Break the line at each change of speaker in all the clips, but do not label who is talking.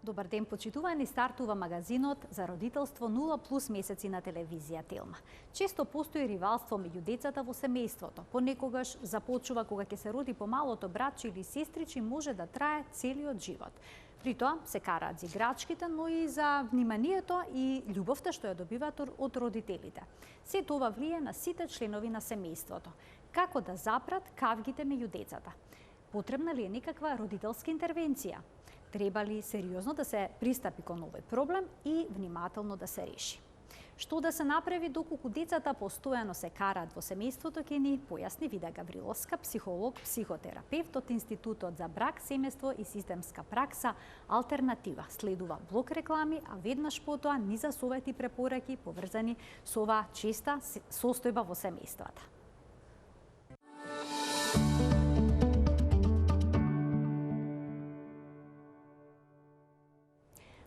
Добар ден, почитувани, стартува магазинот за родителство 0+ месеци на телевизија Телма. Често постои ривалство меѓу децата во семејството. Понекогаш започува кога ќе се роди помалото братче или сестриче, може да трае целиот живот. При тоа се караат за играчките, но и за вниманието и љубовта што ја добиваат од родителите. Се тоа влие на сите членови на семејството. Како да запрат кавгите меѓу децата? Потребна ли е некаква родителска интервенција? Треба ли сериозно да се пристапи кон овој проблем и внимателно да се реши? Што да се направи доколку децата постојано се караат во семејството, ќе ни појасни Вида Гавриловска, психолог, психотерапевт од Институтот за брак, семејство и системска пракса Алтернатива. Следува блок реклами, а веднаш потоа низа совети и препораки поврзани со оваа честа состојба во семејствата.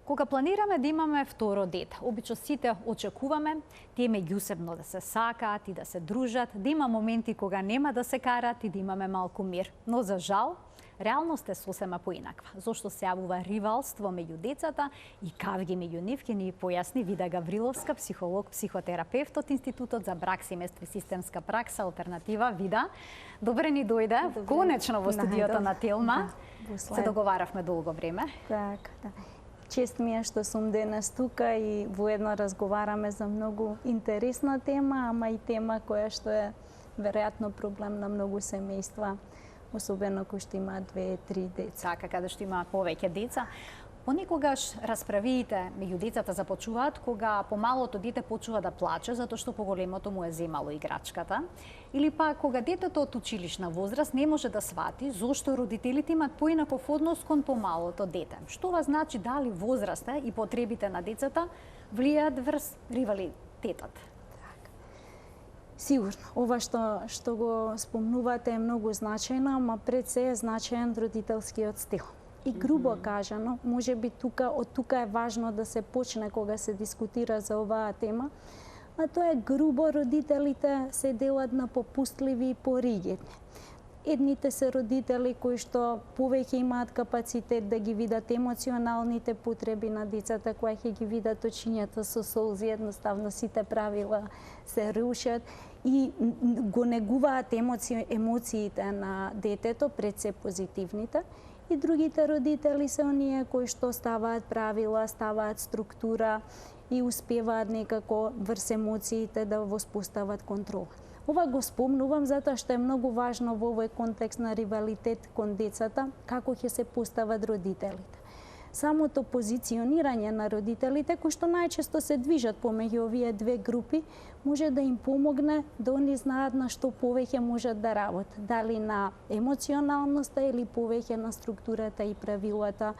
Кога планираме да имаме второ дете, обично сите очекуваме тие меѓусебно да се сакаат и да се дружат, да има моменти кога нема да се карат и да имаме малку мир. Но за жал, реалноста е сосема поинаква. Зошто се јавува ривалство меѓу децата и кавги меѓу нив, ќе ни појасни Вида Гавриловска, психолог, психотерапевт од Институтот за брак, семејство и системска пракса Алтернатива. Вида, добре ни дојде, конечно во студиото на Телма. Се договаравме долго време.
Так, да. Чест ми е што сум денес тука и воедно разговараме за многу интересна тема, ама и тема која што е веројатно проблем на многу семејства, особено кои што имаат 2-3 деца.
Така, каде што има повеќе деца. Понекогаш расправиите меѓу децата започуваат кога помалото дете почува да плаче затоа што поголемото му е земало играчката, или пак кога детето од училишна возраст не може да свати зошто родителите имаат поинаков однос кон помалото дете. Што ова значи, дали возраста и потребите на децата влијаат врз ривалитетот?
Сигурно, ова што го спомнувате е многу значајно, ама пред се е значаен родителскиот стил. И грубо кажано, може би од тука е важно да се почне кога се дискутира за оваа тема, а тоа е грубо родителите се делат на попустливи и поригидни. Едните се родители кои што повеќе имаат капацитет да ги видат емоционалните потреби на децата, кои ќе ги видат очињата со солзи, едноставно сите правила се рушат и го негуваат емоциите на детето, пред се позитивните. И другите родители се оние кои што ставаат правила, ставаат структура и успеваат некако врз емоциите да воспостават контрола. Ова го спомнувам затоа што е многу важно во овој контекст на ривалитет кон децата, како ќе се постават родителите. Самото позиционирање на родителите, кои што најчесто се движат помеѓу овие две групи, може да им помогне да они знаат на што повеќе можат да работат, дали на емоционалноста или повеќе на структурата и правилата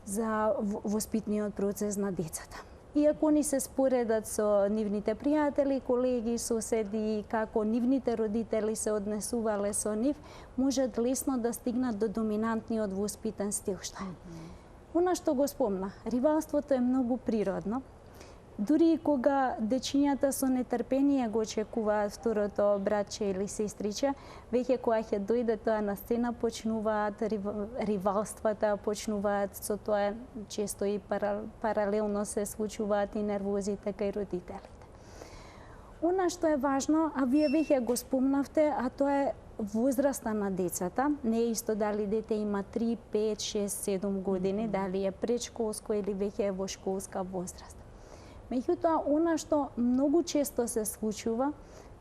за воспитниот процес на децата. Иако они се споредат со нивните пријатели, колеги, соседи, како нивните родители се однесувале со нив, можат лесно да стигнат до доминантниот воспитен стил што е. Она што го спомна, ривалството е многу природно. Дури и кога дечињата со нетрпение го очекуваат второто братче или сестриче, веќе кога ќе дојде тоа на сцена, почнуваат ривалствата, почнуваат со тоа често и паралелно се случуваат и нервозите кај родителите. Она што е важно, а вие веќе го спомнавте, а тоа е возраста на децата. Не е исто дали дете има 3, 5, 6, 7 години, дали е предшколско или веќе е во школска возраст. Меѓутоа, она што многу често се случува,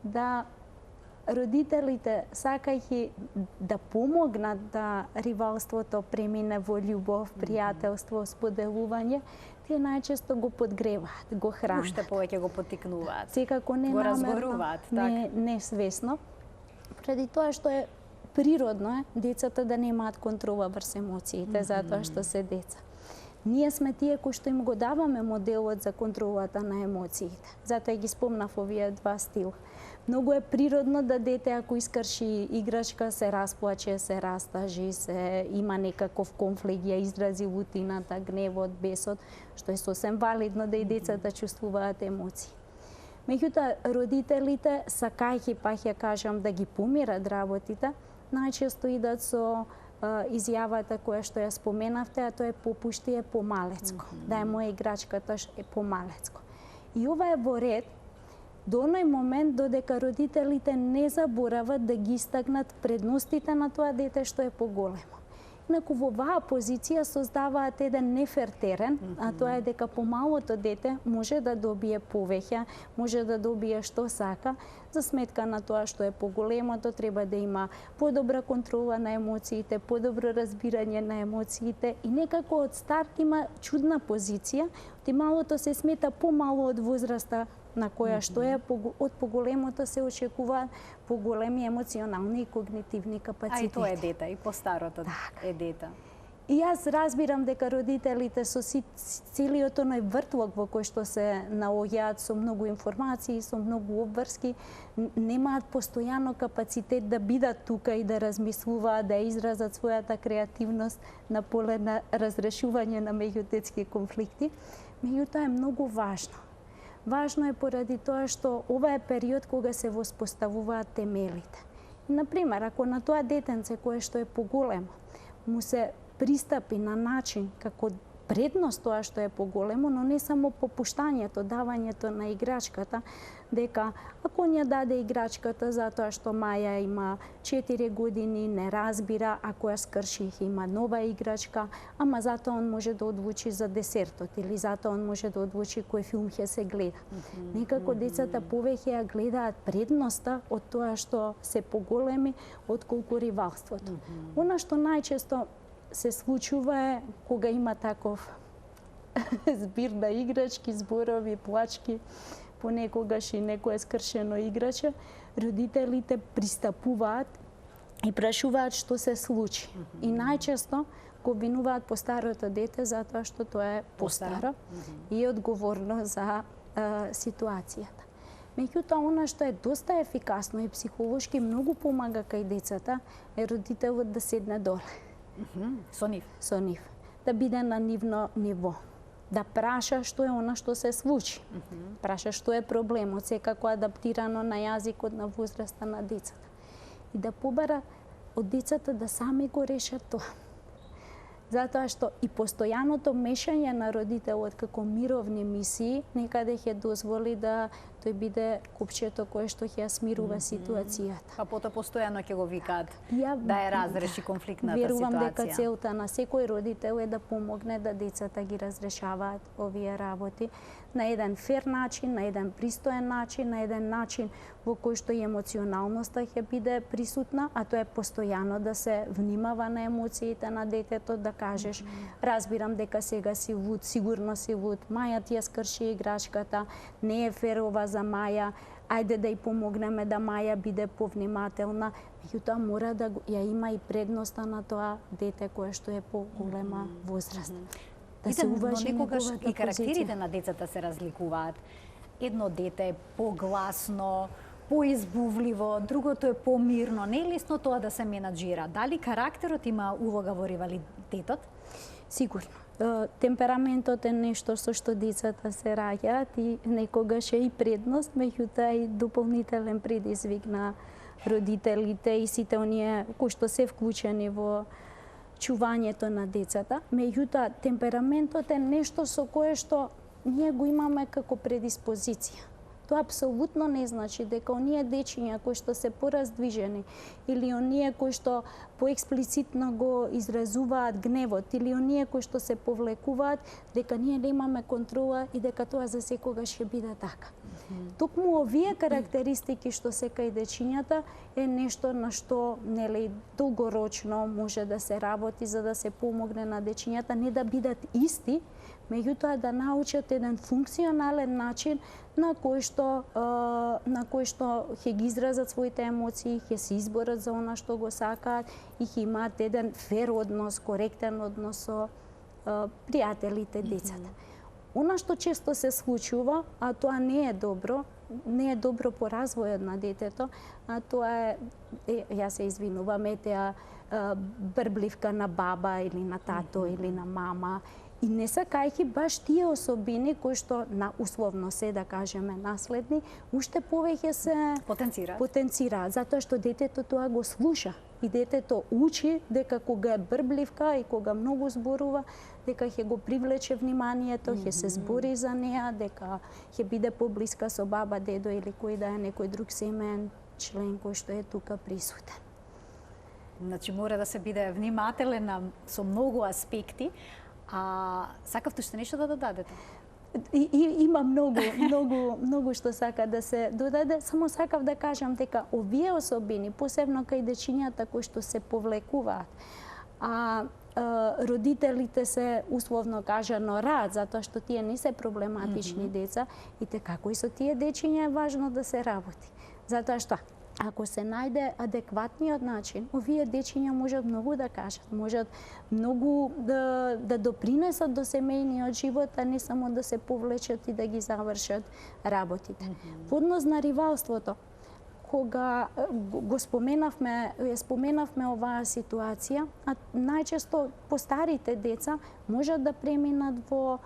да родителите, сакајќи да помогнат да ривалството премине во љубов, пријателство, споделување, тие најчесто го подгреваат, го хранат.
Уште повеќе го поттикнуваат.
Секако не
го
намерно,
разгоруваат, така.
не свесно. Преди тоа што е природно е децата да немаат контрола врз емоциите, затоа што се деца. Ние сме тие кои што им го даваме моделот за контролата на емоциите. Затоа ги спомнав овие два стила. Многу е природно да дете ако искрши играчка се расплаче, се растажи, се има некаков конфликт, ја изрази лутината, гневот, бесот, што е сосем валидно да и децата чувствуваат емоции. Меѓутоа, родителите, сакајќи, па ќе кажам, да ги помират работите, најчесто идат со изјавата која што ја споменавте, а тоа е попушти е помалецко, да е моја играчката е помалецко. И ова е во ред до оној момент додека родителите не заборават да ги истакнат предностите на тоа дете што е поголемо. Инаку во оваа позиција создаваат еден нефер терен, а тоа е дека помалото дете може да добие повеќе, може да добие што сака, за сметка на тоа што е поголемото треба да има подобра контрола на емоциите, подобро разбирање на емоциите и некако од старт има чудна позиција, ти малото се смета помало од возраста на која што е, од поголемото се очекуваат поголеми емоционални и когнитивни капацитети.
А и тоа е дете, и постарото е дете.
И јас разбирам дека родителите со целиот оној вртлок во кој што се наоѓаат со многу информации, со многу обврски, немаат постојано капацитет да бидат тука и да размислуваат, да изразат својата креативност на поле на разрешување на меѓудетски конфликти. Меѓутоа е многу важно. Важно е поради тоа што ова е период кога се воспоставуваат темелите. Например, ако на тоа детенце кое што е поголемо, му се пристапи на начин како предност тоа што е поголемо, но не само попуштањето, давањето на играчката, дека ако ја даде играчката затоа што Маја има 4 години, не разбира, ако ја скрши има нова играчка, ама затоа он може да одлучи за десертот или затоа он може да одлучи кој филм ќе се гледа. Некако децата повеќе ја гледаат предноста од тоа што се поголеми отколку ривалството. Она што најчесто се случува е кога има таков збир на играчки, зборови, плачки, понекогаш и некое скршено играче, родителите пристапуваат и прашуваат што се случи. И најчесто го обвинуваат постарото дете затоа што тоа е постаро и е одговорно за ситуацијата. Меѓутоа, она што е доста ефикасно и психолошки многу помага кај децата е родителот да седне доле.
Со нив?
Со нив. Да биде на нивно ниво. Да праша што е она што се случи. Праша што е проблемот, секако адаптирано на јазикот на возраста на децата. И да побара од децата да сами го решат тоа. Затоа што и постојаното мешање на родителот како мировни мисии некаде ќе дозволи да тој биде купчето кое што ќе ја смирува ситуацијата.
А потоа постојано ќе го викаат да ја разреши конфликтната ситуација.
Верувам дека целта на секој родител е да помогне да децата ги разрешаваат овие работи на еден фер начин, на еден пристоен начин, на еден начин во кој што и емоционалноста ќе биде присутна, а тоа е постојано да се внимава на емоциите на детето, да кажеш разбирам дека сега си луд, сигурно си луд, Маја ти ја скрши играчката, не е фер ова за Маја, ајде да ја помогнеме да Маја биде повнимателна, меѓутоа мора да ја има и предноста на тоа дете кое што е поголема возраст.
Да се уважи неговата и карактерите на децата се разликуваат. Едно дете е погласно, поизбувливо, другото е помирно. Не е лесно тоа да се менаџира. Дали карактерот има улога во ривалитетот?
Сигурно. Темпераментот е нешто со што децата се раѓаат и некогаш е и предност, меѓутоа и дополнителен предизвик на родителите и сите оние кои што се вклучени во чувањето на децата. Меѓутоа, темпераментот е нешто со кое што ние го имаме како предиспозиција. Тоа апсолутно не значи дека оние дечиња кои што се пораздвижени или оние кои што поексплицитно го изразуваат гневот или оние кои што се повлекуваат, дека ние немаме контрола и дека тоа за секогаш ќе биде така. Токму овие карактеристики што се кај дечињата е нешто на што нели долгорочно може да се работи за да се помогне на дечињата не да бидат исти, меѓутоа да научат еден функционален начин на кој што ќе ги изразат своите емоции, ќе се изборат за она што го сакаат и ќе имаат еден фер однос, коректен однос со пријателите, децата. Она што често се случува, а тоа не е добро по развојот на детето, а тоа е јас се извинувам, таа брбливка на баба или на тато или на мама. И не сакајќи баш тие особини кои што на условно се да кажеме наследни, уште повеќе се потенцираат, затоа што детето тоа го слуша. и детето учи дека кога е брбливка и кога многу зборува, дека ќе го привлече вниманието, ќе се збори за неа, дека ќе биде поблиска со баба, дедо или кој да е некој друг семеен член кој што е тука присутен.
Значи мора да се биде внимателен со многу аспекти. А сакавте уште нешто да додадете?
Има многу што сака да се додаде. Само сакав да кажам дека овие особини, посебно кај дечињата кои што се повлекуваат, родителите се условно кажано раат, затоа што тие не се проблематични деца, и така кои со тие дечиња е важно да се работи. Затоа што ако се најде адекватниот начин, овие дечиња можат многу да кажат, можат многу да допринесат до семејниот живот, а не само да се повлечат и да ги завршат работите. Во однос на ривалството, кога го споменавме оваа ситуација, а најчесто постарите деца можат да преминат во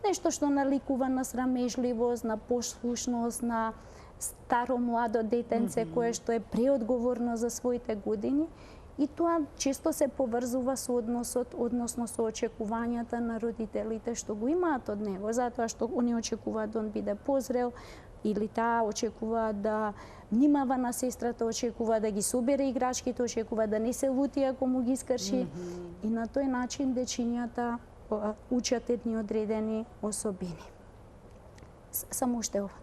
нешто што наликува на срамежливост, на послушност, на старо-младо детенце кое што е преодговорно за своите години, и тоа често се поврзува со односот, односно со очекувањата на родителите што го имаат од него, затоа што они очекуваат да он биде позрел, или таа очекува да внимава на сестрата, очекува да ги собере играчките, очекува да не се лути ако му ги скрши, и на тој начин дечињата учат едни одредени особини. Само уште ова.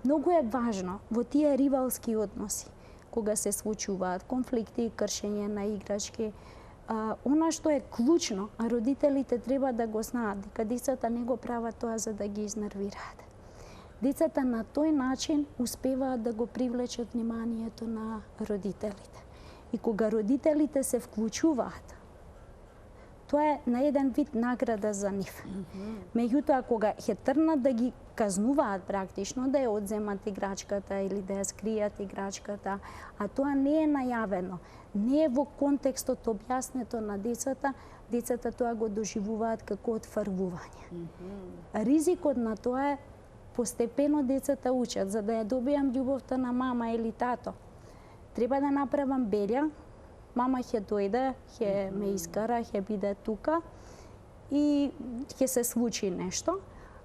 Многу е важно во тие ривалски односи, кога се случуваат конфликти и кршење на играчки, она што е клучно, а родителите треба да го знаат, дека децата не го прават тоа за да ги изнервираат. Децата на тој начин успеваат да го привлечат вниманието на родителите. И кога родителите се вклучуваат, тоа е на еден вид награда за нив. Меѓутоа, кога ќе трнат да ги казнуваат практично, да ја одземат играчката или да ја скријат играчката, а тоа не е најавено, не е во контекстот објаснето на децата, децата тоа го доживуваат како отфрвување. Ризикот на тоа е постепено децата учат, за да ја добијам љубовта на мама или тато. Треба да направам белја, мама ќе дојде, ќе ме искара, ќе биде тука и ќе се случи нешто,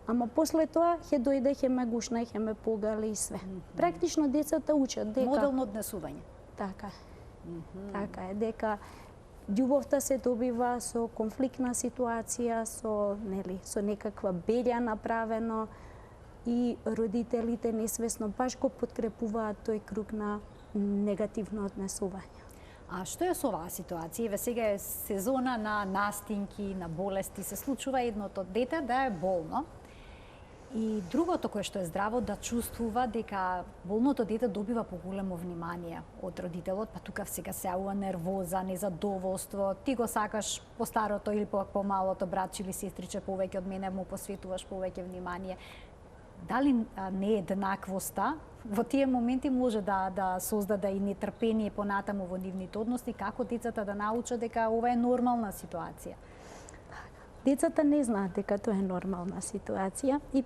ама после тоа ќе дојде, ќе ме гушне, ќе ме погали и све. Практично децата учат дека
модално однесување.
Така е. Така е, дека љубовта се добива со конфликтна ситуација, со некаква белја направено, и родителите несвесно баш го подкрепуваат тој круг на негативно однесување.
А што е со оваа ситуација? Еве сега е сезона на настинки, на болести, се случува едното дете да е болно и другото кое што е здраво да чувствува дека болното дете добива поголемо внимание од родителот, па тука сега се јавува нервоза, незадоволство, ти го сакаш постарото или помалото братче или сестриче повеќе од мене, му посветуваш повеќе внимание. Дали нееднаквоста во тие моменти може да создаде и нетрпение понатаму во нивните односи, како децата да научат дека ова е нормална ситуација?
Децата не знаат дека тоа е нормална ситуација, и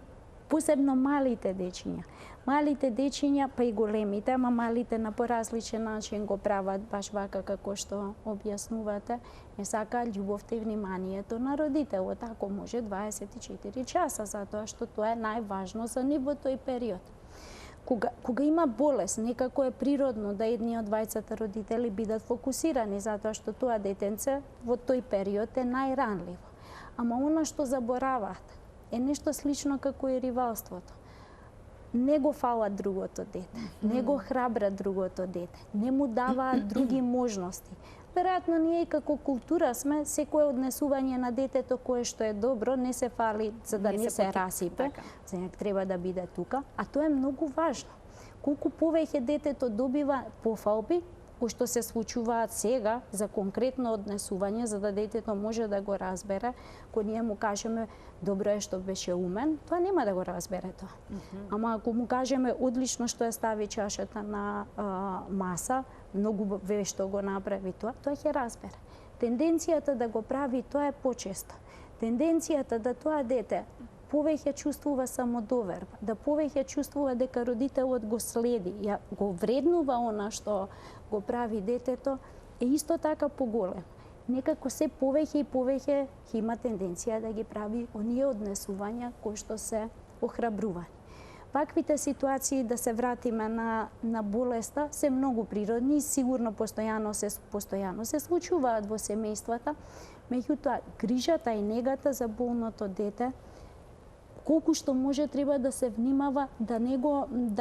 посебно малите дечиња. Малите дечиња, па и големите, ама малите на поразличен начин го прават баш вака како што објаснувате, не сакаат љубовта и вниманието на родителот, ако може 24 часа, затоа што тоа е најважно за нив во тој период. Кога има болест, некако е природно да едни од двајцата родители бидат фокусирани, затоа што тоа детенце во тој период е најранливо. Ама она што забораваат е нешто слично како и ривалството. Не го фалат другото дете, не го храбрат другото дете, не му даваат други можности. Веројатно ние како култура сме секое однесување на детето кое што е добро не се фали за да не се расипе, значи треба да биде тука, а тоа е многу важно. Колку повеќе детето добива пофалби, кои што се случуваат сега за конкретно однесување, за да детето може да го разбере, кога ние му кажеме добро е што беше умен, тоа нема да го разбере тоа. Ама ако му кажеме одлично што ја стави чашата на маса, многу вешто го направи тоа ќе разбере. Тенденцијата да го прави тоа е почесто. Тенденцијата да тоа дете повеќе чувствува самодоверба, да повеќе чувствува дека родителот го следи, го вреднува она што го прави детето, е исто така поголем. Некако се повеќе и повеќе ќе има тенденција да ги прави оние однесувања кои што се охрабрувани. Ваквите ситуации, да се вратиме на болеста, се многу природни и сигурно постојано се случуваат во семејствата, меѓутоа грижата и негата за болното дете колку што може треба да се внимава да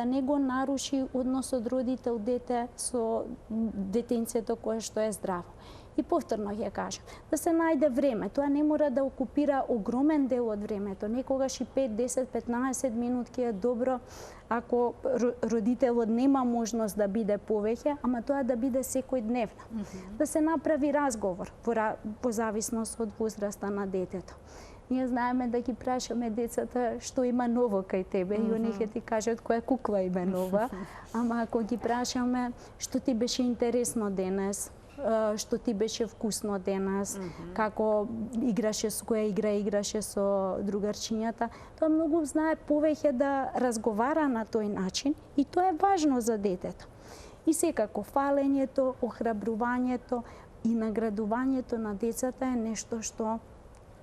не го наруши односот родител дете со детенцето кое што е здраво. И повторно ќе кажам, да се најде време, тоа не мора да окупира огромен дел од времето, некогаш и 5, 10, 15 минутки е добро ако родителот нема можност да биде повеќе, ама тоа да биде секојдневно. Да се направи разговор по зависност од возраста на детето. Ние знаеме да ги прашаме децата што има ново кај тебе и они ќе ти кажат која кукла има нова, ама ако ги прашаме што ти беше интересно денес, што ти беше вкусно денес, како играше со која играше со другарчињата, тоа многу знае повеќе да разговара на тој начин и тоа е важно за детето. И секако фалењето, охрабрувањето и наградувањето на децата е нешто што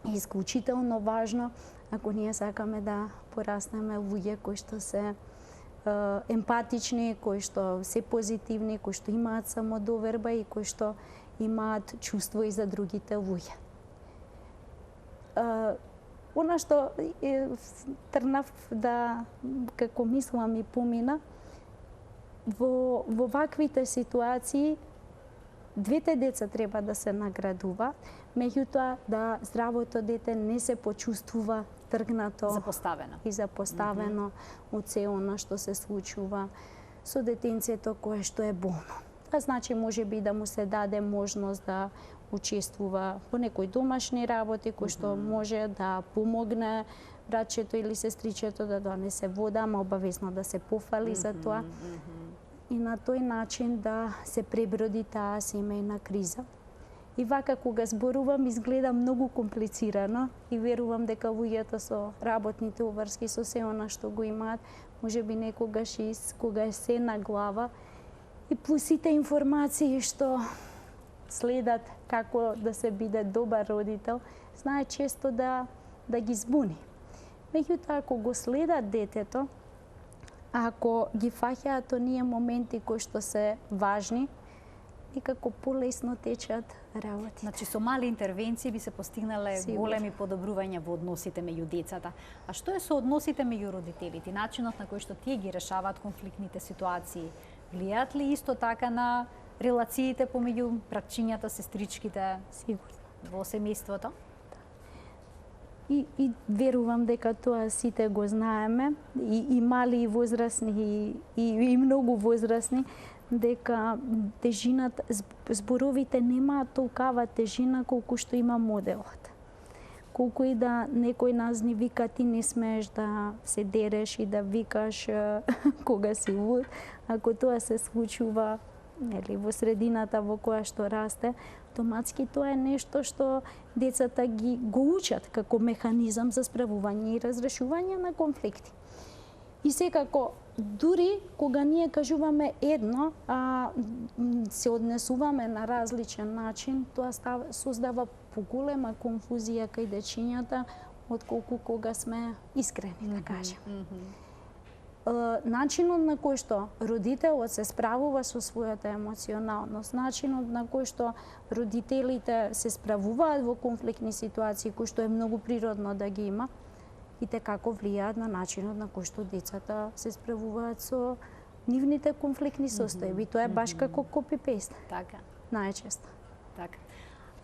е исклучително важно ако ние сакаме да пораснеме луѓе кои што се емпатични, кои што се позитивни, кои што имаат самодоверба и кои што имаат чувство и за другите луѓе. Она што трнав да, како мислам и помина, во ваквите ситуации двете деца треба да се наградуваат, меѓутоа да здравото дете не се почувствува тргнато и запоставено од се она што се случува со детенцето кое што е болно. Тоа значи може би да му се даде можност да учествува во некои домашни работи кои што може да помогне братчето или сестричето да донесе вода, ама обавезно да се пофали за тоа. И на тој начин да се преброди таа семејна криза. И вака кога зборувам изгледа многу комплицирано и верувам дека луѓето со работните уврски со се она што го имаат, може би некогаш и кога е се на глава и плюсите информации што следат како да се биде добар родител, знае често да ги збуни. Меѓутоа ако го следат детето, ако ги фаќаат оние моменти кои што се важни, некако полесно течат работите.
Значи со мали интервенции би се постигнале големи подобрувања во односите меѓу децата. А што е со односите меѓу родителите? Начинот на кој што тие ги решаваат конфликтните ситуации? Влијаат ли исто така на релациите помеѓу братчињата, сестричките во семејството?
И верувам дека тоа сите го знаеме, и мали и возрастни, и многу возрастни, дека тежината, зборовите немаат толкава тежина колку што има моделот. Колку и да некој нас ни вика ти не смееш да се дереш и да викаш кога си луд, ако тоа се случува во средината во која што расте, автоматски тоа е нешто што децата го учат како механизам за справување и разрешување на конфликти. И секако, дури кога ние кажуваме едно, а се однесуваме на различен начин, тоа создава поголема конфузија кај дечињата отколку кога сме искрени, да кажем. Начинот на кој што родителот се справува со својата емоционалност, начинот на кој што родителите се справуваат во конфликтни ситуации, кои што е многу природно да ги има, и те како влијаат на начинот на кој што децата се справуваат со нивните конфликтни состојби. Тоа е баш како копи-пейст.
Така.
Најчесто.
Така.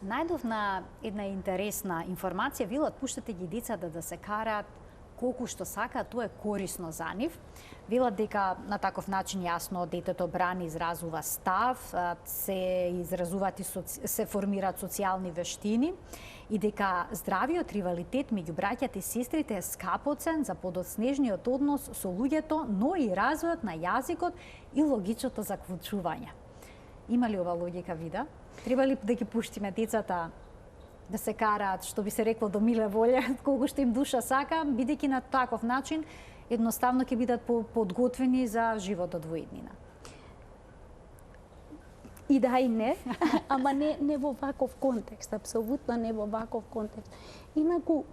Најдов на една интересна информација, вие отпуштате ги децата да се караат колку што сакаат, тоа е корисно за нив. Велат дека на таков начин јасно детето брани, изразува став, се изразуваат и се формираат социјални вештини и дека здравиот ривалитет меѓу браќата и сестрите е скапоцен за подоцнежниот однос со луѓето, но и развојот на јазикот и логичното заклучување. Има ли ова логика, Вида? Треба ли да ги пуштиме децата да се караат, што би се рекло, до миле волја, колку што им душа сака, бидејќи на таков начин едноставно ќе бидат подготвени за животот во иднина?
И да и не, ама не во ваков контекст, апсолутно не во ваков контекст. Инаку,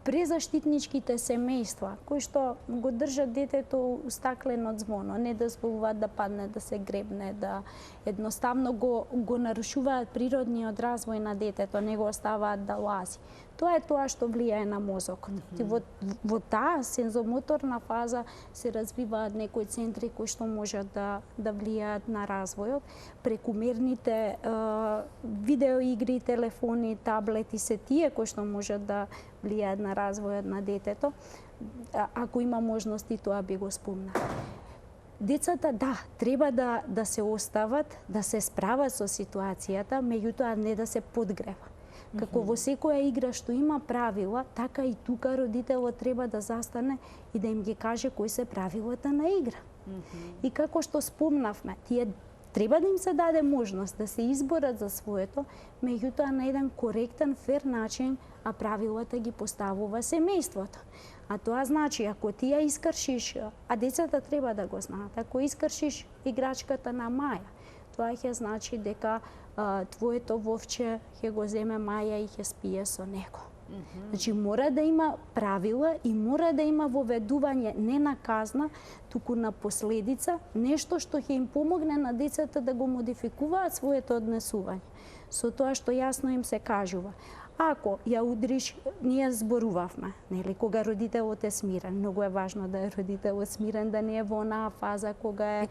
презаштитничките семејства, кои што го држат детето у стаклено ѕвоно, не дозволуваат да падне, да се гребне, да едноставно го нарушуваат природниот развој на детето, не го оставаат да лази. Тоа е тоа што влијае на мозокот. Во таа сензомоторна фаза се развиваат некои центри кои што можат да влијаат на развојот. Прекумерните видеоигри, телефони, таблети се тие кои што можат да влијаат на развојот на детето. Ако има можности, тоа би го спомнал. Децата, да, треба да се остават, да се справат со ситуацијата, меѓутоа не да се подгрева. Како во секоја игра што има правила, така и тука родителот треба да застане и да им ги каже кои се правилата на игра. И како што спомнавме, тие треба да им се даде можност да се изборат за своето, меѓутоа на еден коректен, фер начин, а правилата ги поставува семејството. А тоа значи, ако ти ја искршиш, а децата треба да го знаат, ако искршиш играчката на Маја, тоа ќе значи дека твоето вовче ќе го земе Маја и ќе спие со него. Значи, мора да има правила и мора да има воведување не на казна, туку на последица, нешто што ќе им помогне на децата да го модификуваат своето однесување. Со тоа што јасно им се кажува. Ако ја удриш, ние зборувавме, нели, кога родителот е смирен, многу е важно да е родителот смирен, да не е во онаа фаза кога е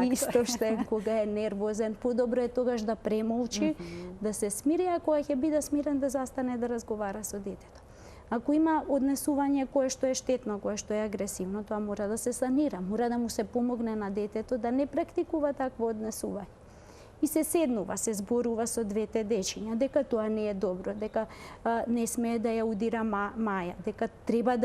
истоштен, кога е нервозен, подобро е тогаш да премолчи, да се смири, а кога ќе биде смирен да застане да разговара со детето. Ако има однесување кое што е штетно, кое што е агресивно, тоа мора да се санира, мора да му се помогне на детето да не практикува такво однесување. И се седнува, се зборува со двете дечиња, дека тоа не е добро, дека не смее да ја удира Маја,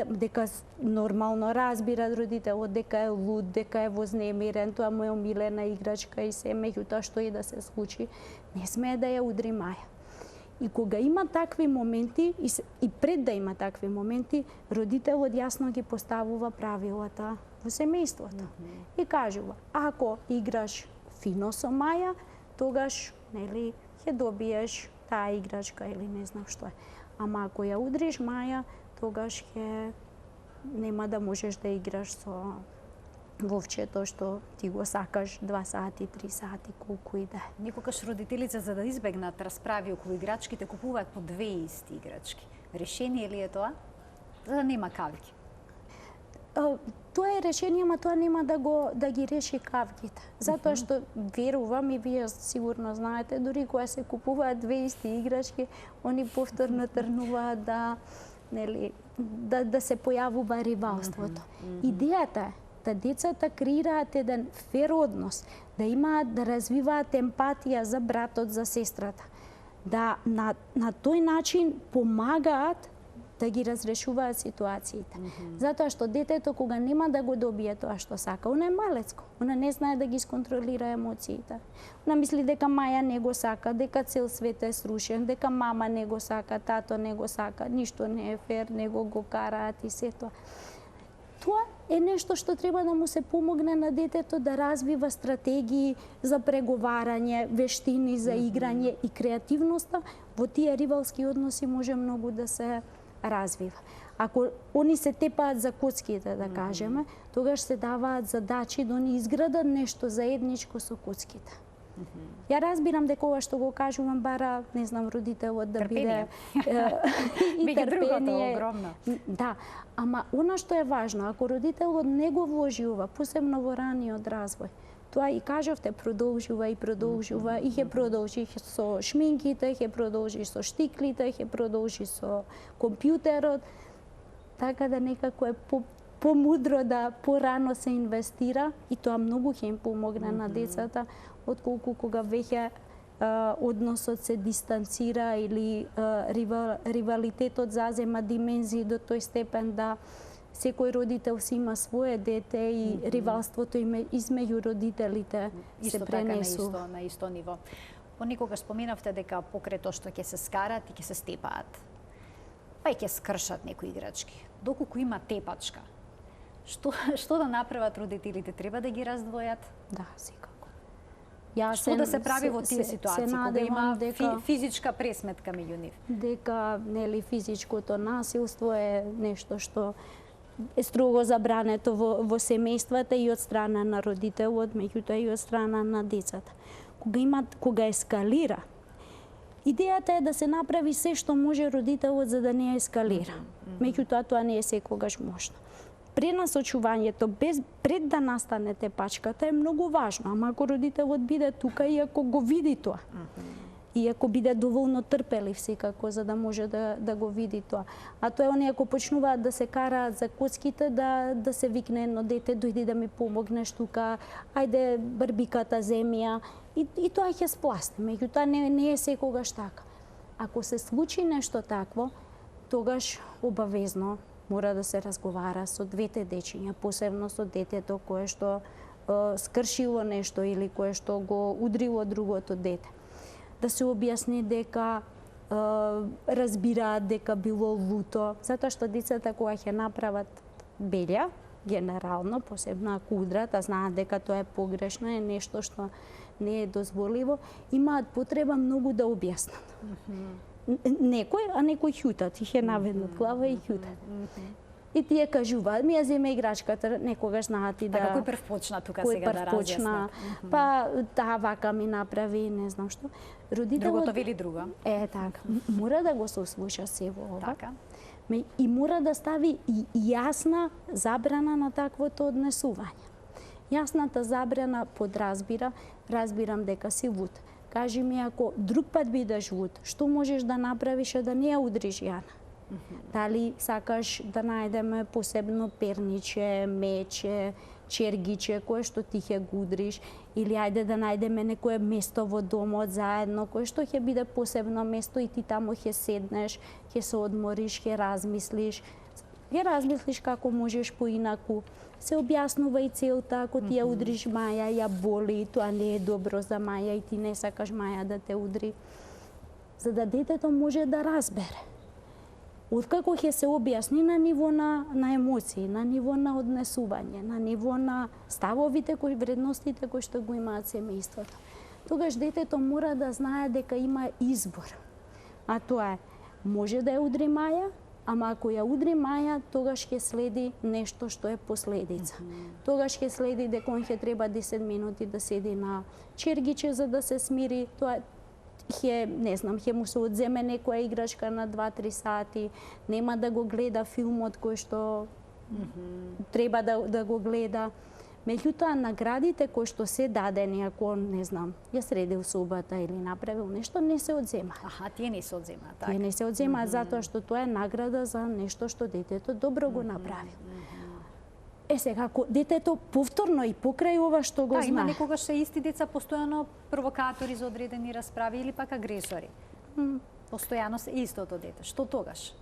дека нормално разбира родителот дека е луд, дека е вознемирен, тоа му е омилена играчка и се, меѓутоа што и да се случи, не смее да ја удри Маја. И кога има такви моменти, и пред да има такви моменти, родителот јасно ги поставува правилата во семејството. И кажува, ако играш фино со Маја, тогаш, нели, ќе добиеш таа играчка или не знам што е. Ама ако ја удриш Маја, тогаш нема да можеш да играш со вовчето што ти го сакаш 2 сати, 3 сати, колку и да е.
Некогаш родителите, за да избегнат расправи околу играчките, купуваат по 2 исти играчки. Решение ли е тоа? За да нема кавги.
Тоа е решение, ама тоа нема да ги реши кавгите. Затоа што верувам и вие сигурно знаете, дури кога се купуваат 2 исти играчки, они повторно тргнуваат да се појавува ривалството. Идејата е да децата креираат еден фер однос, да развиваат емпатија за братот, за сестрата, да на тој начин помагаат да ги разрешуваат ситуациите. Затоа што детето кога нема да го добие тоа што сака, она е малецко, она не знае да ги сконтролира емоциите. Она мисли дека Маја не го сака, дека цел свет е срушен, дека мама не го сака, тато не го сака, ништо не е фер, него го караат и се тоа. Тоа е нешто што треба да му се помогне на детето да развива стратегии за преговарање, вештини за играње и креативноста. Во тие ривалски односи може многу да се развива. Ако они се тепаат за коцките, да кажеме, тогаш се даваат задачи да они изградат нешто заедничко со коцките. Ја разбирам дека ова што го кажувам бара, не знам, родителот да биде и трпение.
Огромно.
Да, ама она што е важно, ако родителот не го вложи ова, посебно во раниот развој, тоа и кажавте, продолжува и продолжува и ќе продолжи со шминките, ќе продолжи со штиклите, ќе продолжи со компјутерот, така да некако е помудро да порано се инвестира и тоа многу ќе им помогне на децата, отколку кога веќе односот се дистанцира или ривалитетот зазема димензии до тој степен да секој родител си има свое дете и ривалството измеѓу родителите се пренесува.
Така на исто ниво. Понекогаш споменавте дека покрај тоа што ќе се скарат и ќе се степаат, па и ќе скршат некои играчки. Доколку има тепачка, што да направат родителите? Треба да ги раздвојат?
Да, секако.
Што да се прави во тие ситуации кога има физичка пресметка меѓу нив?
Дека нели физичкото насилство е нешто што е строго забрането во семејствата и од страна на родителот, меѓутоа и од страна на децата. Кога ескалира, идејата е да се направи се што може родителот за да не ескалира. Меѓутоа тоа не е секогаш можно. Пренасочувањето пред да настане тепачката е многу важно, ама ако родителот биде тука и ако го види тоа. И ако биде доволно трпелив секако за да може да го види тоа. А тоа е оние ако почнуваат да се караат за коцките да се викне едно дете дојди да ми помогнеш тука, ајде барбиката земја и тоа ќе спласне. Меѓутоа не е секогаш така. Ако се случи нешто такво, тогаш обавезно мора да се разговара со двете дечиња, посебно со детето кое што скршило нешто или кое што го удрило другото дете. Да се објасни дека разбираат дека било луто, затоа што децата кога ќе направат белја, генерално, посебно ако удрат, а знаат дека тоа е погрешно, е нешто што не е дозволиво, имаат потреба многу да објаснат. Некои ќутат, их е наведнат глава и ќутат. И тие кажуваат, ми ја земе играчката, некогаш знаат и да...
Така, кој прв почна тука сега да разјаснат?
Па, таа вака ми направи, не знам што.
Другото вели друго.
Така. Мора да го сослуша се во ова.
Така.
И мора да стави јасна забрана на таквото однесување. Јасната забрана разбирам дека си луд. Кажи ми, ако друг пат бидеш луд, што можеш да направиш да не ја удриш Јана? Дали сакаш да најдеме посебно перниче, мече, чергиче, кое што ти ќе го удриш, или ајде да најдеме некое место во домот заедно, кое што ќе биде посебно место и ти таму ќе седнеш, ќе се одмориш, ќе размислиш како можеш поинаку. Се објаснува и целта, ако ти ја удриш Маја, ја боли, тоа не е добро за Маја и ти не сакаш Маја да те удри. За да детето може да разбере. Откако ќе се објасни на ниво на емоции, на ниво на однесување, на ниво на ставовите, вредностите кои што го имаат семејството, тогаш детето мора да знае дека има избор. А тоа е, може да ја удри Маја, ама ако ја удри Маја, тогаш ќе следи нешто што е последица. Тогаш ќе следи дека он ќе треба 10 минути да седи на чергиче за да се смири. Тоа ќе му се одземе некоја играчка на 2-3 сати, нема да го гледа филмот кој што треба да го гледа. Меѓутоа, наградите кои што се дадени, ако ја средил собата или направил нешто, не се одзема.
Тие не се одзема, така?
Тие не се одзема затоа што тоа е награда за нешто што детето добро го направил. Сега, ако детето повторно и покрај ова што го знае...
Има некогаш се исти деца постојано провокатори за одредени расправи или пак агресори. Постојано се истото дете. Што тогаш?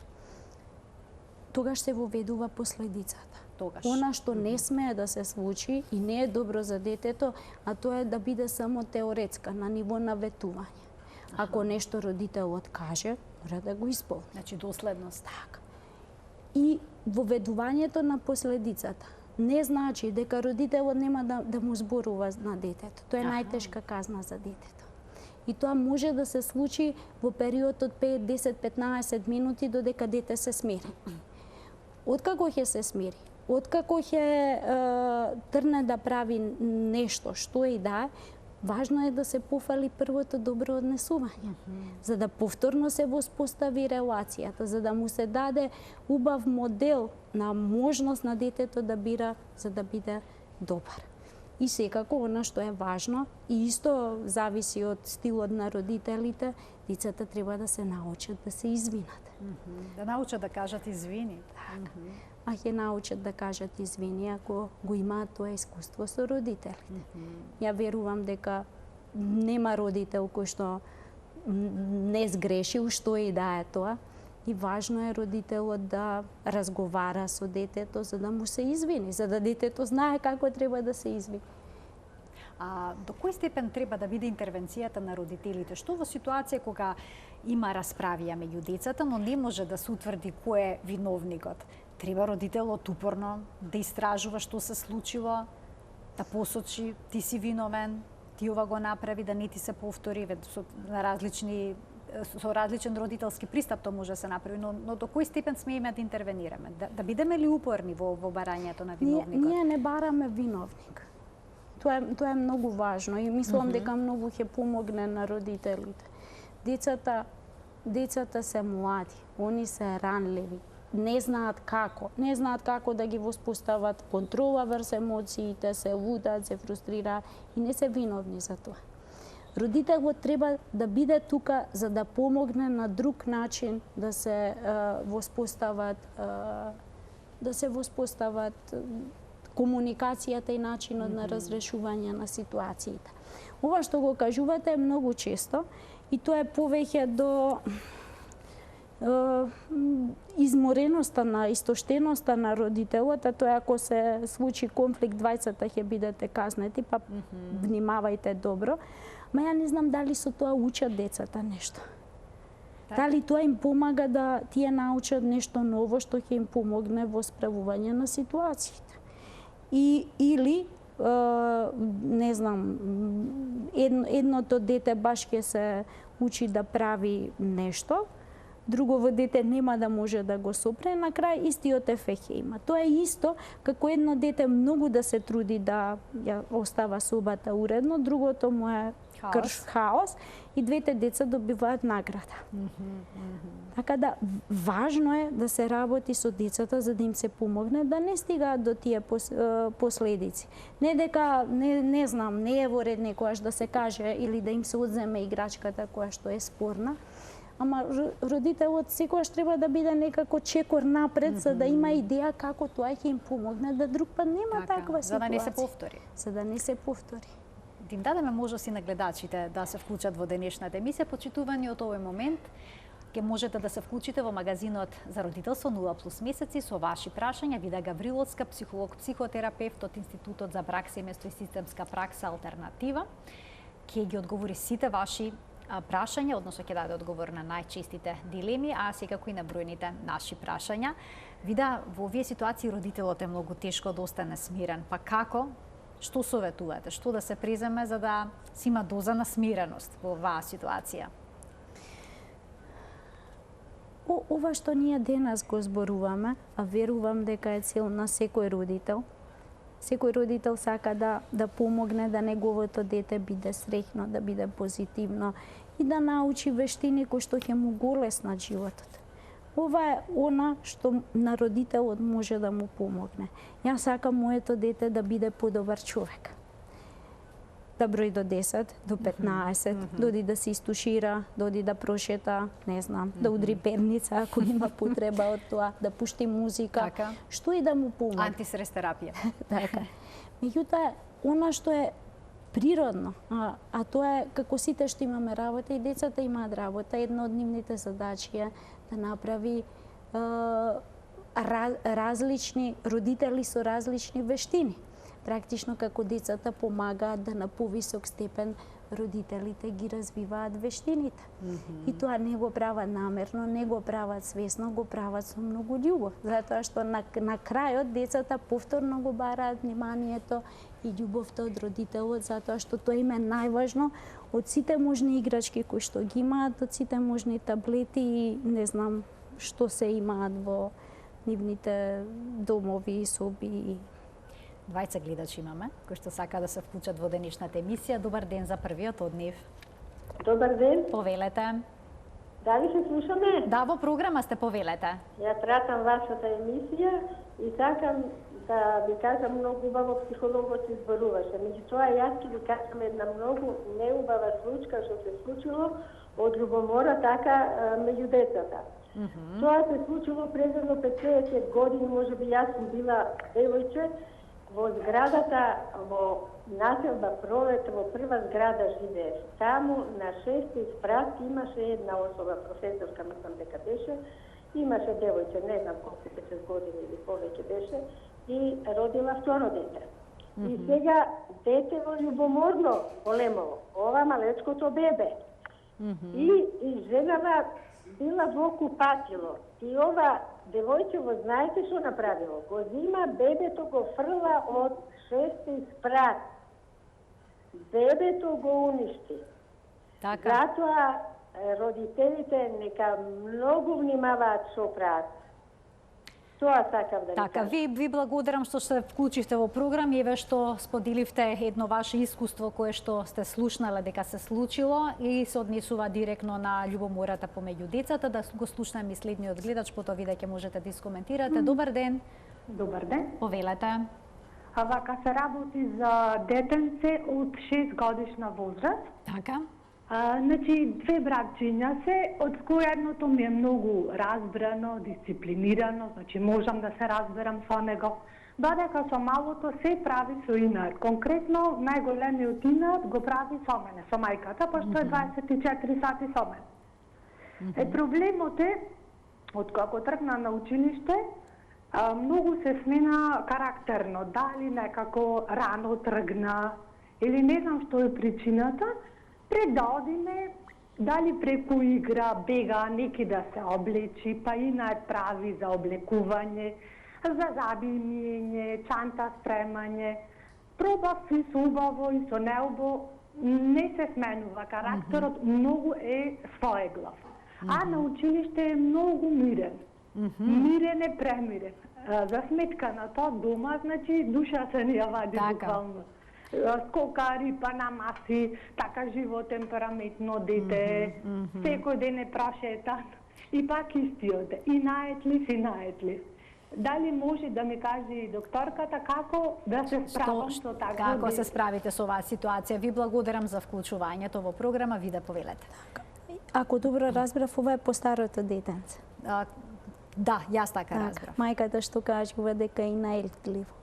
Тогаш се воведува последицата.
Она
што не смее да се случи и не е добро за детето, а тоа е да биде само теоретска, на ниво наветување. Ако нешто родителот каже, мора да го исполни.
Значи доследност.
Така. И воведувањето на последицата не значи дека родителот нема да му зборува на детето. Тоа е најтешка казна за детето. И тоа може да се случи во период од 5, 10, 15 минути додека дете се смири. Откако ќе се смири, откако ќе трне да прави нешто, што и да е, важно е да се пофали првото добро однесување, за да повторно се воспостави релацијата, за да му се даде убав модел на можност на детето да бира за да биде добар. И секако, она што е важно, и исто зависи од стилот на родителите, децата треба да се научат да се извинат.
Да научат да кажат извини.
Така. А ќе научат да кажат извини ако го имаат тоа искуство со родителите. Ја верувам дека нема родител кој што не сгрешил, што и да е тоа. И важно е родителот да разговара со детето за да му се извини, за да детето знае како треба да се извини.
До кој степен треба да биде интервенцијата на родителите? Што во ситуација кога има расправија меѓу децата, но не може да се утврди кој е виновникот? Треба родителот упорно да истражува што се случило, да посочи ти си виновен, ти ова го направи да не ти се повтори со различен родителски пристап тоа може да се направи, но до кој степен смееме да интервенираме? Да бидеме ли упорни во барањето на виновникот?
Ние не бараме виновник. Тоа е многу важно и мислам дека многу ќе помогне на родителите. Децата се млади, они се ранливи, не знаат како да ги воспостават контрола врз емоциите, се лутаат, се фрустрираат и не се виновни за тоа. Родителот треба да биде тука за да помогне на друг начин да се воспостават комуникацијата и начинот на разрешување на ситуациите. Ова што го кажувате е многу често и тоа е повеќе до измореноста на истоштеноста на родителот, а тоа ако се случи конфликт, двајцата ќе бидете казнети, па внимавајте добро. Ма ја не знам дали со тоа учат децата нешто. Дали тоа им помага да тие научат нешто ново што ќе им помогне во справување на ситуациите. Или не знам, едното дете баш ќе се учи да прави нешто, другово дете нема да може да го сопре, на крај истиот ефект ќе има. Тоа е исто како едно дете многу да се труди да ја остава собата уредно, другото му е хаос и двете деца добиваат награда. Така да важно е да се работи со децата за да им се помогне да не стигаат до тие последици. Не дека не знам, не е во ред некојаш да се каже или да им се одземе играчката која што е спорна. Ама родителот секогаш треба да биде некако чекор напред за да има идеја како тоа ќе им помогне да друг пат нема таква ситуација.
За да не се повтори.
За да не се повтори.
Да им дадеме можност и на гледачите да се вклучат во денешната емисија. Почитувани од овој момент ќе можете да се вклучите во магазинот за родителство 0+ месеци со ваши прашања. Вида Гавриловска, психолог, психотерапевт од Институтот за брак, семејство и системска пракса Алтернатива. Ќе ги одговори сите ваши прашања, односно ќе даде одговор на најчестите дилеми, а секако и на бројните наши прашања. Вида, во овие ситуации родителот е многу тешко да остане смирен. Па како? Што советувате? Што да се преземе за да си има доза на смиреност во оваа ситуација?
Ова што ние денес го зборуваме, а верувам дека е цел на секој родител. Секој родител сака да помогне да неговото дете биде среќно, да биде позитивно и да научи вештини кои што ќе му го олеснат животот. Ова е она што на родителот може да му помогне. Јас сакам моето дете да биде подобар човек. Да брои до 10, до 15, доди да се истушира, доди да прошета, не знам, да удри перница ако има потреба од тоа, да пушти музика, што и да му помогне.
Антистрес терапија.
Така. Меѓутоа, она што е природно, а тоа е како сите што имаме работа и децата имаат работа, една од нивните задачи е да направи различни родители со различни вештини. Практично како децата помагаат да на повисок степен родителите ги развиваат вештините. И тоа не го прават намерно, не го прават свесно, го прават со многу љубов. Затоа што на крајот децата повторно го бараат вниманието и љубовта од родителот, затоа што тоа им е најважно од сите можни играчки кои што ги имаат, од сите можни таблети и не знам што се имаат во нивните домови и соби.
Двајца гледачи имаме, кои што сака да се вклучат во денешната емисија. Добар ден за првиот од нив.
Добар ден.
Повелете.
Дали се слушаме?
Да, во програма сте, повелете.
Ја пратам вашата емисија и сакам да ви кажам многу убаво психологот изборуваше. Меѓутоа, јас ќе ви кажам една многу неубава случка што се случило од љубомора така меѓу децата. Тоа се случило пред 50 години, можеби јас сум била девојче, во зградата во населба Пролет, во прва зграда живееш. Таму на 6-ти спрат имаше една особа, професорка, мислам дека беше, имаше девојче, не знам колку 50 години или повеќе беше, и родила второ дете. И сега детево љубоморно големово, ова малечкото бебе. И женава била во купатило. И ова девојчево, знаете што направило? Го зима бебето, го фрла од 6-ти спрат. бебето го уништи.
Така.
Затоа родителите нека многу внимаваат што прават. Тоа сакав да ви
Така,
кажам.
ви благодарам што се вклучивте во програм и еве што споделивте едно ваше искуство кое што сте слушнале дека се случило и се однесува директно на љубомората помеѓу децата. Да го слушнеме и следниот гледач, потоа ви дека можете да искоментирате. Добар ден.
Добар ден.
Повелете.
Вака се работи за детенце од 6 годишна возраст.
Така.
Значи, две братчиња се, од кој едното ми е многу разбрано, дисциплинирано, значи можам да се разберам со него, додека со малото се прави со инат. Конкретно, најголемиот инат го прави со мене, со мајката, пошто е 24 сати со мене. Проблемот е, од како тргна на училиште, многу се смена карактерно, дали некако рано тргна, или не знам што е причината, пред да одиме, дали преку игра, бега, неки да се облечи, па инат прави за облекување, за забијање, чанта спремање. Пробав и со убаво и со неубаво, не се сменува карактерот, многу е своеглав. А на училиште е многу мирен. Мирен е премирен. За сметка на тоа дома, значи душа се ни ја вади буквално. Скокари, па на маси, така живо, темпераментно дете, секој ден е прошетан и пак истиот, и наетлив. Дали може да ми каже докторката како да се справам со така?
Како се справите со оваа ситуација? Ви благодарам за вклучувањето во програма, ви да повелете.
Ако добро разбрав, ова е постарото детенце.
Да, јас така разбрав.
Мајката што кажува дека и наелтливо.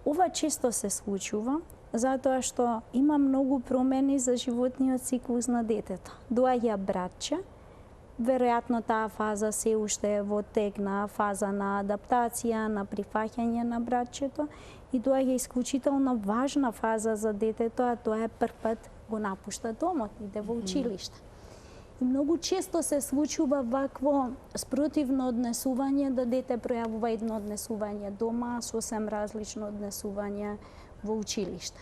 Ова често се случува, затоа што има многу промени за животниот циклус на детето. Доаѓа братче, веројатно таа фаза се уште е во тек на фаза на адаптација, на прифаќање на братчето и доаѓа исклучително важна фаза за детето, а тоа е прв пат го напушта домот, иде во училиште. И многу често се случува вакво спротивно однесување, да дете пројавува едно однесување дома, сосем различно однесување во училиште.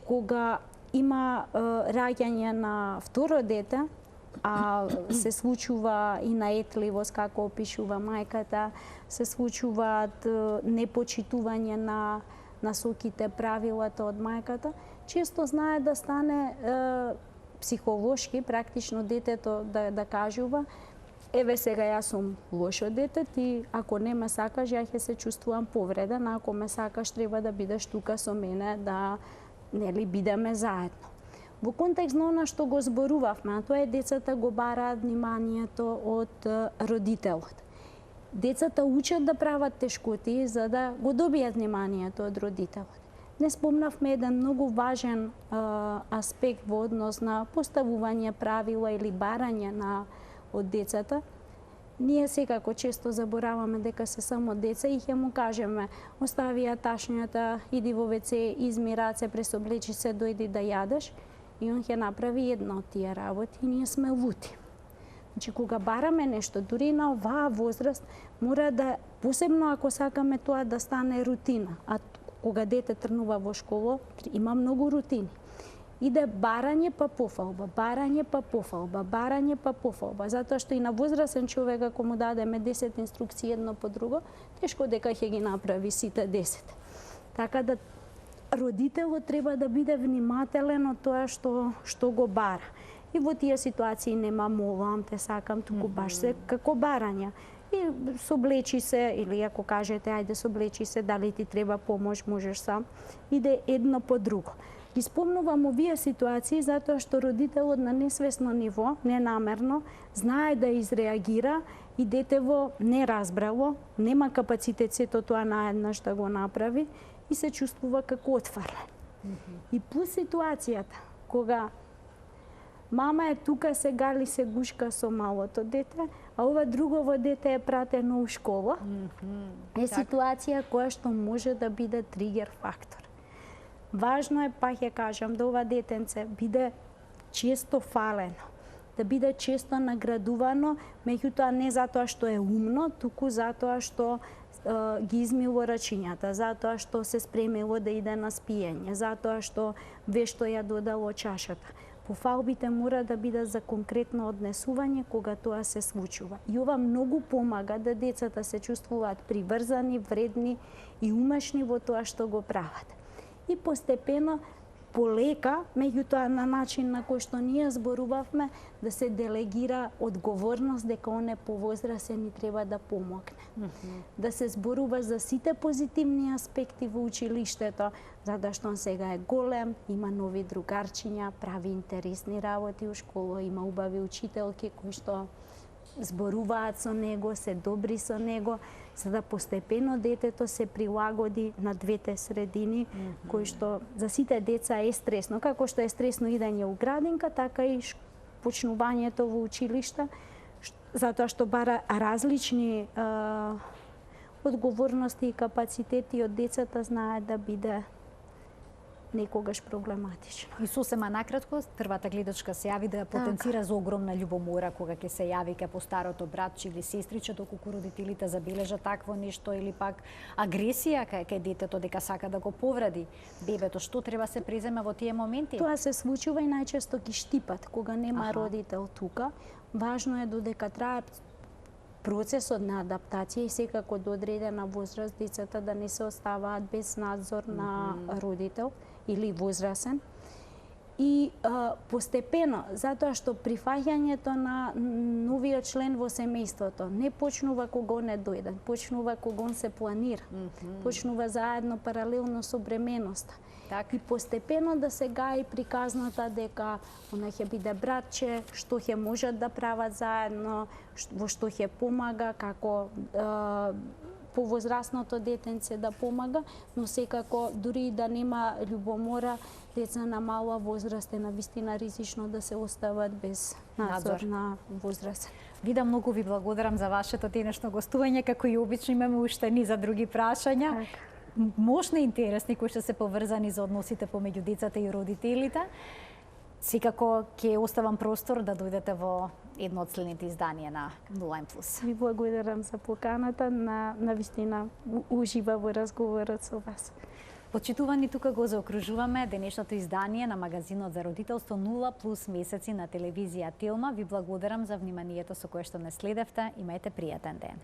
Кога има раѓање на второ дете, а се случува и наетливост, како опишува мајката, се случуваат непочитување на насоките, правилата од мајката, често знае да стане психолошки, практично детето да кажува, еве сега јас сум лошо дете, ти ако не ме сакаш, ја ќе се чувствувам повреден, ако ме сакаш, треба да бидеш тука со мене, да нели бидеме заедно. Во контекст на она што го зборувавме, а тоа е децата го бараат вниманието од родителот. Децата учат да прават тешкоти за да го добијат вниманието од родителот. Не спомнавме еден многу важен аспект во однос на поставување правила или барање од децата. Ние секако често забораваме дека се само деца и ќе му кажеме остави ја ташњата, иди во WC, изми раце, пресоблечи се, дојди да јадеш. И он ќе направи една од тие работи и ние сме лути. Значи, кога бараме нешто, дури на оваа возраст, мора да, посебно ако сакаме тоа да стане рутина, а кога дете тргнува во школа, има многу рутини. Иде барање па пофалба, барање па пофалба, барање па пофалба, затоа што и на возрасен човек, ако му дадеме 10 инструкции едно по друго, тешко дека ќе ги направи сите 10. Така да родителот треба да биде внимателен од тоа што го бара. И во тие ситуации нема молам, те сакам, туку баш се како барања. И соблечи се, или ако кажете, ајде соблечи се, дали ти треба помош, можеш сам, иде едно по друго. Ги спомнувам овие ситуации затоа што родителот на несвесно ниво, ненамерно, знае да изреагира и детево не разбрало, нема капацитет сето тоа наеднаш да го направи и се чувствува како отфрлен. И плюс ситуацијата, кога мама е тука, се гали, се гушка со малото дете, а ова другово дете е пратено у школа, е ситуација која што може да биде тригер фактор. Важно е, па ќе кажам, да ова детенце биде често фалено, да биде често наградувано, меѓутоа не затоа што е умно, туку затоа што ги измило рачињата, затоа што се спремило да иде на спиење, затоа што вешто ја додало чашата. Пофалбите мора да бидат за конкретно однесување кога тоа се случува. И ова многу помага да децата се чувствуваат приврзани, вредни и умешни во тоа што го прават. И постепено, полека, меѓутоа на начин на кој што ние зборувавме, да се делегира одговорност дека оне повозрасени треба да помогне. Да се зборува за сите позитивни аспекти во училиштето, затоа што он сега е голем, има нови другарчиња, прави интересни работи у школа, има убави учителки кои што зборуваат со него, се добри со него, за да постепено детето се прилагоди на двете средини, кои што за сите деца е стресно. Како што е стресно идење у градинка, така и почнувањето во училиште, затоа што бара различни одговорности и капацитети од децата, знаат да биде некогаш проблематично.
И сосема накратко, првата гледачка се јави да ја потенцира за огромна љубомора кога ќе се јави ке по старото братче или сестриче, доколку родителите забележат такво нешто, или пак агресија кај детето дека сака да го повреди бебето. Што треба се преземе во тие моменти?
Тоа се случува и најчесто ги штипат кога нема родител тука. Важно е додека трае процесот на адаптација и секако до одредена возраст децата да не се оставаат без надзор на родител или возрасен. И постепено, затоа што прифаќањето на новиот член во семејството не почнува кога он е дојден, почнува кога он се планира, почнува заедно паралелно со бременоста. И постепено да се гаи приказната дека она ќе биде братче, што ќе можат да прават заедно, во што ќе помага, како повозрасното детенце да помага, но секако дури и да нема љубомора, деца на мала возраст е навистина ризично да се остават без надзор на возраст.
Вида, многу ви благодарам за вашето денешно гостување, како и обично имаме уште ни за други прашања. Мощни и интересни, кои што се поврзани за односите помеѓу децата и родителите. Секако ќе оставам простор да дојдете во едно од следните изданија на 0N+.
Ви благодарам за поканата, на вистина ужива во разговорот со вас.
Почитувани, тука го заокружуваме денешното издание на магазинот за родителство 0+ месеци на телевизија Телма. Ви благодарам за вниманието со кое што не следевте. Имајте пријатен ден.